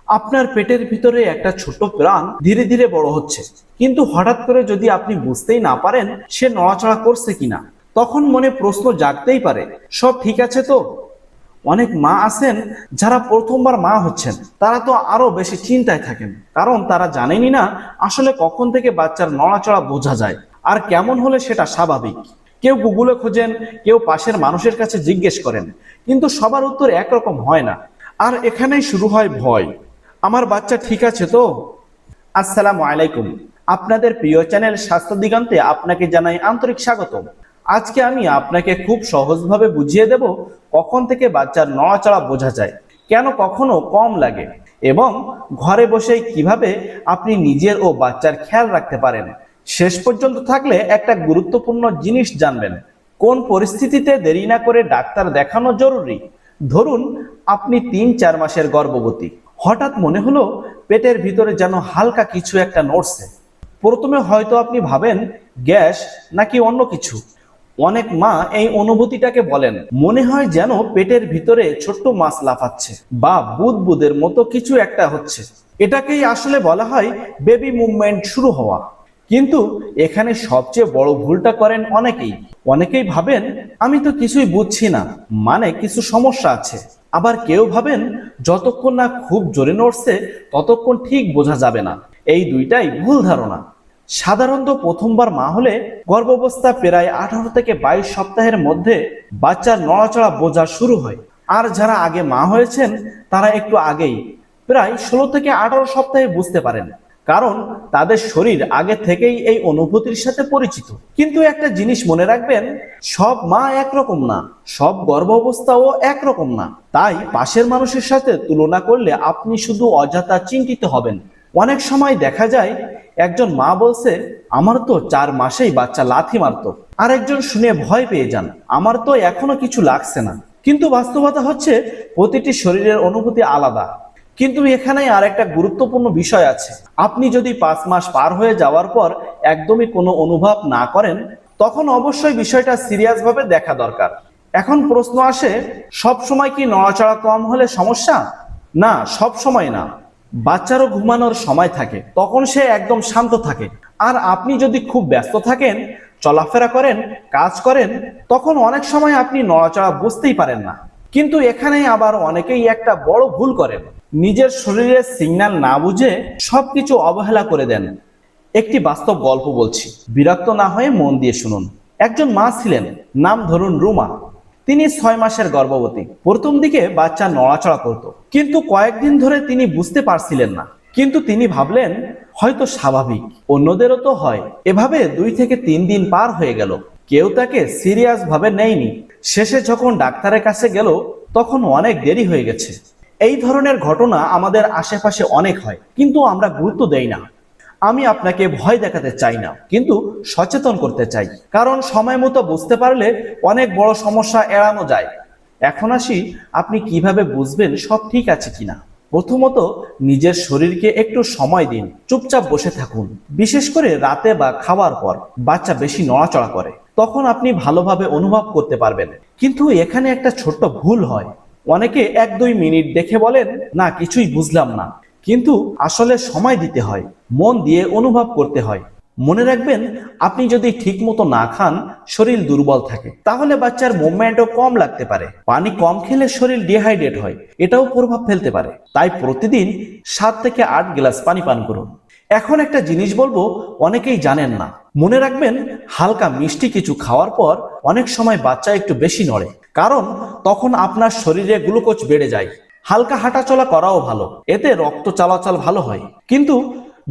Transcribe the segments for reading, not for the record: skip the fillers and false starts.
আপনার পেটের ভিতরে একটা ছোট প্রাণ ধীরে ধীরে বড় হচ্ছে, কিন্তু হঠাৎ করে যদি আপনি বুঝতেই না পারেন সে নড়াচড়া করছে কিনা, তখন মনে প্রশ্ন জাগতেই পারে, সব ঠিক আছে তো? অনেক মা আছেন যারা প্রথমবার মা হচ্ছেন, তারা তো আরো বেশি চিন্তায় থাকেন, কারণ তারা জানেনই না আসলে কখন থেকে বাচ্চার নড়াচড়া বোঝা যায় আর কেমন হলে সেটা স্বাভাবিক। কেউ গুগলে খোঁজেন, কেউ পাশের মানুষের কাছে জিজ্ঞেস করেন, কিন্তু সবার উত্তর একরকম হয় না। আর এখানেই শুরু হয় ভয়। আমার বাচ্চা ঠিক আছে তো? আসসালামু আলাইকুম। আপনাদের প্রিয় চ্যানেল স্বাস্থ্য দিগন্তে আপনাকে জানাই আন্তরিক স্বাগত। আজকে আমি আপনাকে খুব সহজভাবে বুঝিয়ে দেব কখন থেকে বাচ্চার নড়াচড়া বোঝা যায়, কেন কখনো কম লাগে, এবং ঘরে বসেই কিভাবে আপনি নিজের ও বাচ্চার খেয়াল রাখতে পারেন। শেষ পর্যন্ত থাকলে একটা গুরুত্বপূর্ণ জিনিস জানবেন, কোন পরিস্থিতিতে দেরি না করে ডাক্তার দেখানো জরুরি। ধরুন আপনি ৩-৪ মাসের গর্ভবতী, হঠাৎ মনে হলো পেটের ভিতরে যেন হালকা কিছু একটা নড়ছে। প্রথমে হয়তো আপনি ভাবেন গ্যাস নাকি অন্য কিছু। অনেক মা এই অনুভূতিটাকে বলেন, মনে হয় যেন পেটের ভিতরে ছোট্ট মাছ লাফাচ্ছে বা বুদবুদের মতো কিছু একটা হচ্ছে। এটাকেই আসলে বলা হয় বেবি মুভমেন্ট শুরু হওয়া। কিন্তু এখানে সবচেয়ে বড় ভুলটা করেন অনেকেই ভাবেন আমি তো কিছুই বুঝছি না, মানে কিছু সমস্যা আছে। আবার কেউ ভাবেন যতক্ষণ না খুব জোরে নড়ছে ততক্ষণ ঠিক বোঝা যাবে না। এই দুইটাই ভুল ধারণা। সাধারণত প্রথমবার মা হলে গর্ভাবস্থা প্রায় 18 থেকে 22 সপ্তাহের মধ্যে বাচ্চার নড়াচড়া বোঝা শুরু হয়। আর যারা আগে মা হয়েছেন তারা একটু আগেই, প্রায় 16 থেকে 18 সপ্তাহে বুঝতে পারেন, কারণ তাদের শরীর আগে থেকেই এই অনুভূতির সাথে পরিচিত। কিন্তু একটা জিনিস মনে রাখবেন, সব মা একরকম না, সব গর্ভাবস্থাও একরকম না। তাই পাশের মানুষের সাথে তুলনা করলে আপনি শুধু অযথা চিন্তিত হবেন। অনেক সময় দেখা যায় একজন মা বলছে আমার তো 4 মাসেই বাচ্চা লাথি মারতো, আর একজন শুনে ভয় পেয়ে যান আমার তো এখনো কিছু লাগছে না। কিন্তু বাস্তবতা হচ্ছে প্রতিটি শরীরের অনুভূতি আলাদা। কিন্তু এখানে আর একটা গুরুত্বপূর্ণ বিষয় আছে, আপনি যদি 5 মাস পার হয়ে যাওয়ার পর একদমই কোনো অনুভব না করেন, তখন অবশ্যই বিষয়টা সিরিয়াস ভাবে দেখা দরকার। এখন প্রশ্ন আসে, সব সময় কি নড়াচড়া কম হলে সমস্যা? না, সব সময় না। বাচ্চারও ঘুমানোর সময় থাকে, তখন সে একদম শান্ত থাকে। আর আপনি যদি খুব ব্যস্ত থাকেন, চলাফেরা করেন, কাজ করেন, তখন অনেক সময় আপনি নড়াচড়া বুঝতেই পারেন না। কিন্তু এখানে আবার অনেকেই একটা বড় ভুল করেন, নিজের শরীরের সিগন্যাল না বুঝে সবকিছু অবহেলা করে দেন। একটি বাস্তব গল্প বলছি, বিরক্ত না হয়ে মন দিয়ে শুনুন। একজন মা ছিলেন, নাম ধরুন রুমা। তিনি 6 মাসের গর্ভবতী। প্রথম দিকে বাচ্চা নড়াচড়া করত, কিন্তু কয়েকদিন ধরে তিনি বুঝতে পারছিলেন না। কিন্তু তিনি ভাবলেন হয়তো স্বাভাবিক, অন্যদেরও তো হয়। এভাবে 2 থেকে 3 দিন পার হয়ে গেল, কেউ তাকে সিরিয়াস ভাবে নেয়নি। শেষে যখন ডাক্তারের কাছে গেল, তখন অনেক দেরি হয়ে গেছে। এই ধরনের ঘটনা আমাদের আশেপাশে অনেক হয়, কিন্তু আমরা গুরুত্ব দেই না। আমি আপনাকে ভয় দেখাতে চাই না, কিন্তু সচেতন করতে চাই, কারণ সময় মতো বুঝতে পারলে অনেক বড় সমস্যা এড়ানো যায়। এখন আসি, আপনি কিভাবে বুঝবেন সব ঠিক আছে কিনা। প্রথমত, নিজের শরীরকে একটু সময় দিন, চুপচাপ বসে থাকুন। বিশেষ করে রাতে বা খাওয়ার পর বাচ্চা বেশি নড়াচড়া করে, তখন আপনি ভালোভাবে অনুভব করতে পারবেন। কিন্তু এখানে একটা ছোট্ট ভুল হয়, অনেকে 1-2 মিনিট দেখে বলেন না কিছুই বুঝলাম না। কিন্তু আসলে সময় দিতে হয়, মন দিয়ে অনুভব করতে হয়। মনে রাখবেন, আপনি যদি ঠিক মতো না খান, শরীর দুর্বল থাকে, তাহলে বাচ্চার মুভমেন্টও কম লাগতে পারে। পানি কম খেলে শরীর ডিহাইড্রেট হয়, এটাও প্রভাব ফেলতে পারে। তাই প্রতিদিন 7 থেকে 8 গ্লাস পানি পান করুন। এখন একটা জিনিস বলবো, অনেকেই জানেন না। মনে রাখবেন, হালকা মিষ্টি কিছু খাওয়ার পর অনেক সময় বাচ্চা একটু বেশি নড়ে, কারণ তখন আপনার শরীরে গ্লুকোজ বেড়ে যায়। হালকা হাঁটাচলা করাও ভালো, এতে রক্ত চলাচল ভালো হয়। কিন্তু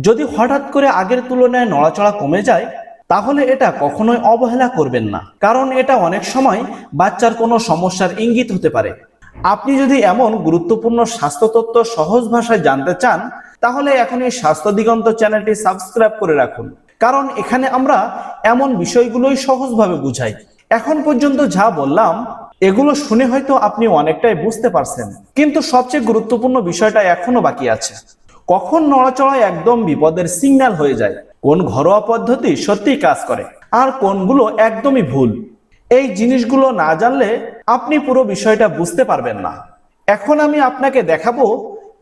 যদি হঠাৎ করে আগের তুলনায় নড়াচড়া কমে যায়, তাহলে এটা কখনোই অবহেলা করবেন না, কারণ এটা অনেক সময় বাচ্চার কোনো সমস্যার ইঙ্গিত হতে পারে। আপনি যদি এমন গুরুত্বপূর্ণ স্বাস্থ্য তথ্য সহজ ভাষায় জানতে চান, তাহলে এখন এই স্বাস্থ্য দিগন্ত চ্যানেলটি সাবস্ক্রাইব করে রাখুন, কারণ এখানে আমরা এমন বিষয়গুলোই সহজভাবে বুঝাই। এখন পর্যন্ত যা বললাম, এগুলো শুনে হয়তো আপনি অনেকটাই বুঝতে পারছেন, কিন্তু সবচেয়ে গুরুত্বপূর্ণ বিষয়টা এখনো বাকি আছে। কখন নড়াচড়া একদম বিপদের সিগন্যাল হয়ে যায়, কোন ঘরোয়া পদ্ধতি সত্যিই কাজ করে, আর কোনগুলো একদমই ভুল। এই জিনিসগুলো না জানলে আপনি পুরো বিষয়টা বুঝতে পারবেন না। এখন আমি আপনাকে দেখাবো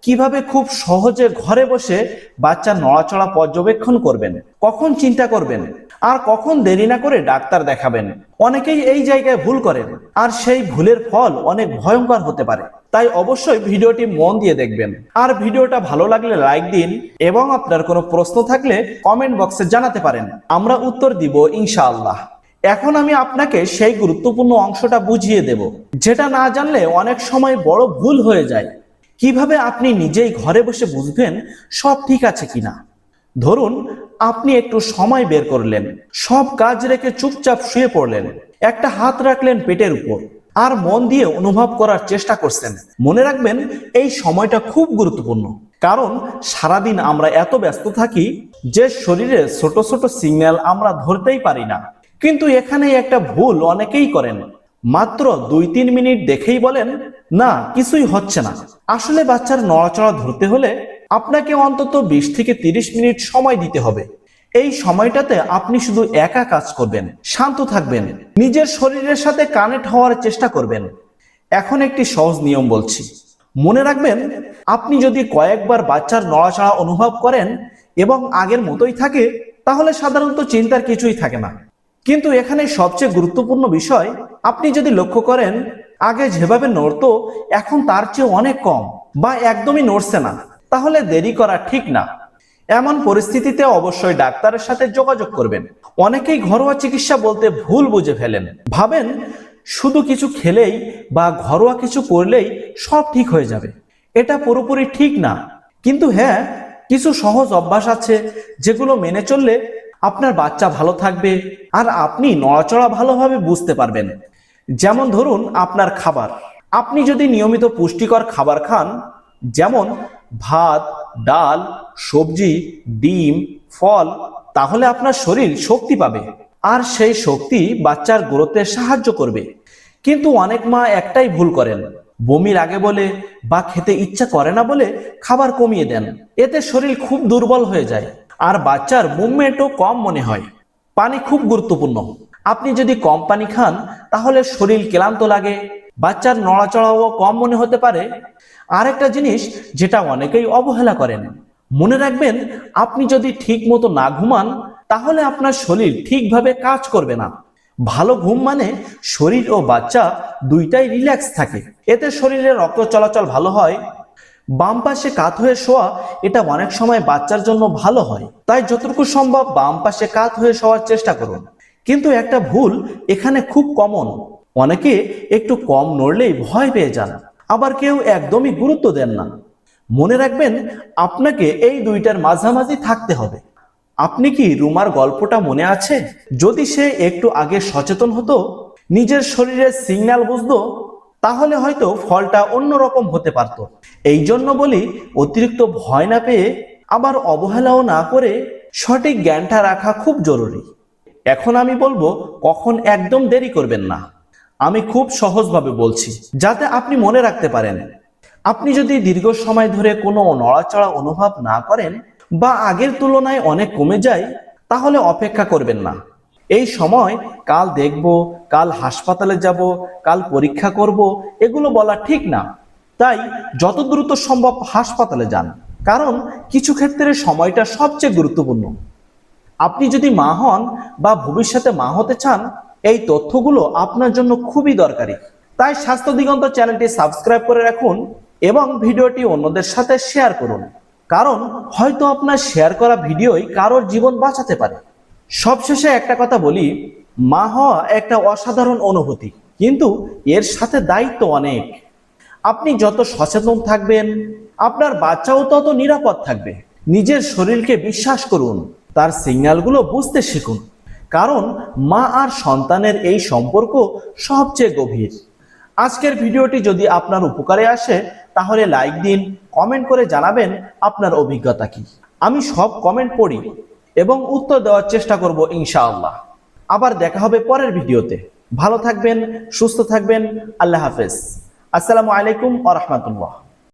কিভাবে খুব সহজে ঘরে বসে বাচ্চার নড়াচড়া পর্যবেক্ষণ করবেন, কখন চিন্তা করবেন আর কখন দেরি না করে ডাক্তার দেখাবেন। অনেকেই এই জায়গায় ভুল করেন আর সেই ভুলের ফল অনেক ভয়ঙ্কর হতে পারে। তাই অবশ্যই ভিডিওটি মন দিয়ে দেখবেন। আর ভিডিওটা ভালো লাগলে লাইক দিন এবং আপনার কোনো প্রশ্ন থাকলে কমেন্ট বক্সে জানাতে পারেন, আমরা উত্তর দিব ইনশাআল্লাহ। এখন আমি আপনাকে সেই গুরুত্বপূর্ণ অংশটা বুঝিয়ে দেব, যেটা না জানলে অনেক সময় বড় ভুল হয়ে যায়। কিভাবে আপনি নিজেই ঘরে বসে বুঝবেন সব ঠিক আছে কিনা। ধরুন আপনি একটু সময় বের করলেন, সব কাজ রেখে চুপচাপ শুয়ে পড়লেন, একটা হাত রাখলেন পেটের উপর আর মন দিয়ে অনুভব করার চেষ্টা করছেন। মনে রাখবেন এই সময়টা খুব গুরুত্বপূর্ণ, কারণ সারাদিন আমরা এত ব্যস্ত থাকি যে শরীরে ছোট ছোট সিগন্যাল আমরা ধরতেই পারি না। কিন্তু এখানে একটা ভুল অনেকেই করেন, মাত্র 2-3 মিনিট দেখেই বলেন না কিছুই হচ্ছে না। আসলে বাচ্চার নড়াচড়া ধরতে হলে আপনাকে অন্তত 20 থেকে 30 মিনিট সময় দিতে হবে। এই সময়টাতে আপনি শুধু একা কাজ করবেন, শান্ত থাকবেন, নিজের শরীরের সাথে কানেক্ট হওয়ার চেষ্টা করবেন। এখন একটি সহজ নিয়ম বলছি, মনে রাখবেন আপনি যদি কয়েকবার বাচ্চার নড়াচড়া অনুভব করেন এবং আগের মতোই থাকে, তাহলে সাধারণত চিন্তার কিছুই থাকে না। কিন্তু এখানে সবচেয়ে গুরুত্বপূর্ণ বিষয়, আপনি যদি লক্ষ্য করেন আগে যেভাবে নড়তো এখন তার চেয়ে অনেক কম বা একদমই নড়ছে না, তাহলে দেরি করা ঠিক না। এমন পরিস্থিতিতে অবশ্যই ডাক্তারের সাথে যোগাযোগ করবেন। অনেকেই ঘরোয়া চিকিৎসা বলতে ভুল বুঝে ফেলেন, ভাবেন শুধু কিছু খেলেই বা ঘরোয়া কিছু করলেই সব ঠিক হয়ে যাবে। এটা পুরোপুরি ঠিক না, কিন্তু হ্যাঁ, কিছু সহজ অভ্যাস আছে যেগুলো মেনে চললে আপনার বাচ্চা ভালো থাকবে আর আপনি নড়াচড়া ভালোভাবে বুঝতে পারবেন। যেমন ধরুন আপনার খাবার, আপনি যদি নিয়মিত পুষ্টিকর খাবার খান, যেমন ভাত, ডাল, সবজি, ডিম, ফল, তাহলে আপনার শরীর শক্তি পাবে আর সেই শক্তি বাচ্চার গ্রোথে সাহায্য করবে। কিন্তু অনেক মা একটাই ভুল করেন, বমি লাগে বলে বা খেতে ইচ্ছা করে না বলে খাবার কমিয়ে দেন। এতে শরীর খুব দুর্বল হয়ে যায় আর বাচ্চার মুভমেন্টও কম মনে হয়। পানি খুব গুরুত্বপূর্ণ, আপনি যদি কম পানি খান তাহলে শরীর ক্লান্ত লাগে, বাচ্চার নড়াচড়াও কম মনে হতে পারে। আরেকটা জিনিস যেটা অনেকেই অবহেলা করেন, মনে রাখবেন আপনি যদি ঠিক মতো না ঘুমান তাহলে আপনার শরীর ঠিকভাবে কাজ করবে না। ভালো ঘুম মানে শরীর ও বাচ্চা দুইটাই রিল্যাক্স থাকে, এতে শরীরে রক্ত চলাচল ভালো হয়। বাম পাশে কাত হয়ে শোয়া এটা অনেক সময় বাচ্চার জন্য ভালো হয়, তাই যতটুকু সম্ভব বাম পাশে কাত হয়ে শোয়ার চেষ্টা করুন। কিন্তু একটা ভুল এখানে খুব কমন, অনেকে একটু কম নড়লেই ভয় পেয়ে যান, আবার কেউ একদমই গুরুত্ব দেন না। মনে রাখবেন আপনাকে এই দুইটার মাঝামাঝি থাকতে হবে। আপনি কি রুমার গল্পটা মনে আছে? যদি সে একটু আগে সচেতন হতো, নিজের শরীরের সিগন্যাল বুঝতো, তাহলে হয়তো ফলটা অন্যরকম হতে পারত। এই জন্য বলি, অতিরিক্ত ভয় না পেয়ে আবার অবহেলাও না করে সঠিক জ্ঞানটা রাখা খুব জরুরি। এখন আমি বলবো কখন একদম দেরি করবেন না। আমি খুব সহজভাবে বলছি যাতে আপনি মনে রাখতে পারেন। আপনি যদি দীর্ঘ সময় ধরে কোনো নড়াচড়া অনুভব না করেন বা আগের তুলনায় অনেক কমে যায়, তাহলে অপেক্ষা করবেন না। এই সময় কাল দেখব, কাল হাসপাতালে যাব, কাল পরীক্ষা করব, এগুলো বলা ঠিক না। তাই যত দ্রুত সম্ভব হাসপাতালে যান, কারণ কিছু ক্ষেত্রে সময়টা সবচেয়ে গুরুত্বপূর্ণ। আপনি যদি মা হন বা ভবিষ্যতে মা হতে চান, এই তথ্যগুলো আপনার জন্য খুবই দরকারি। তাই স্বাস্থ্য দিগন্ত চ্যানেলটি সাবস্ক্রাইব করে রাখুন এবং ভিডিওটি অন্যদের সাথে শেয়ার করুন, কারণ হয়তো আপনার শেয়ার করা ভিডিওই কারোর জীবন বাঁচাতে পারে। সবশেষে একটা কথা বলি, মা হওয়া একটা অসাধারণ অনুভূতি, কিন্তু এর সাথে দায়িত্ব অনেক। আপনি যত সচেতন থাকবেন, আপনার বাচ্চাও তত নিরাপদ থাকবে। নিজের শরীরকে বিশ্বাস করুন, তার সিগন্যালগুলো বুঝতে শিখুন, কারণ মা আর সন্তানের এই সম্পর্ক সবচেয়ে গভীর। আজকের ভিডিওটি যদি আপনার উপকারে আসে তাহলে লাইক দিন, কমেন্ট করে জানাবেন আপনার অভিজ্ঞতা কি। আমি সব কমেন্ট পড়ি এবং উত্তর দেওয়ার চেষ্টা করব ইনশাআল্লাহ। আবার দেখা হবে পরের ভিডিওতে। ভালো থাকবেন, সুস্থ থাকবেন। আল্লাহ হাফেজ। আসসালামু আলাইকুম ওয়া রাহমাতুল্লাহ।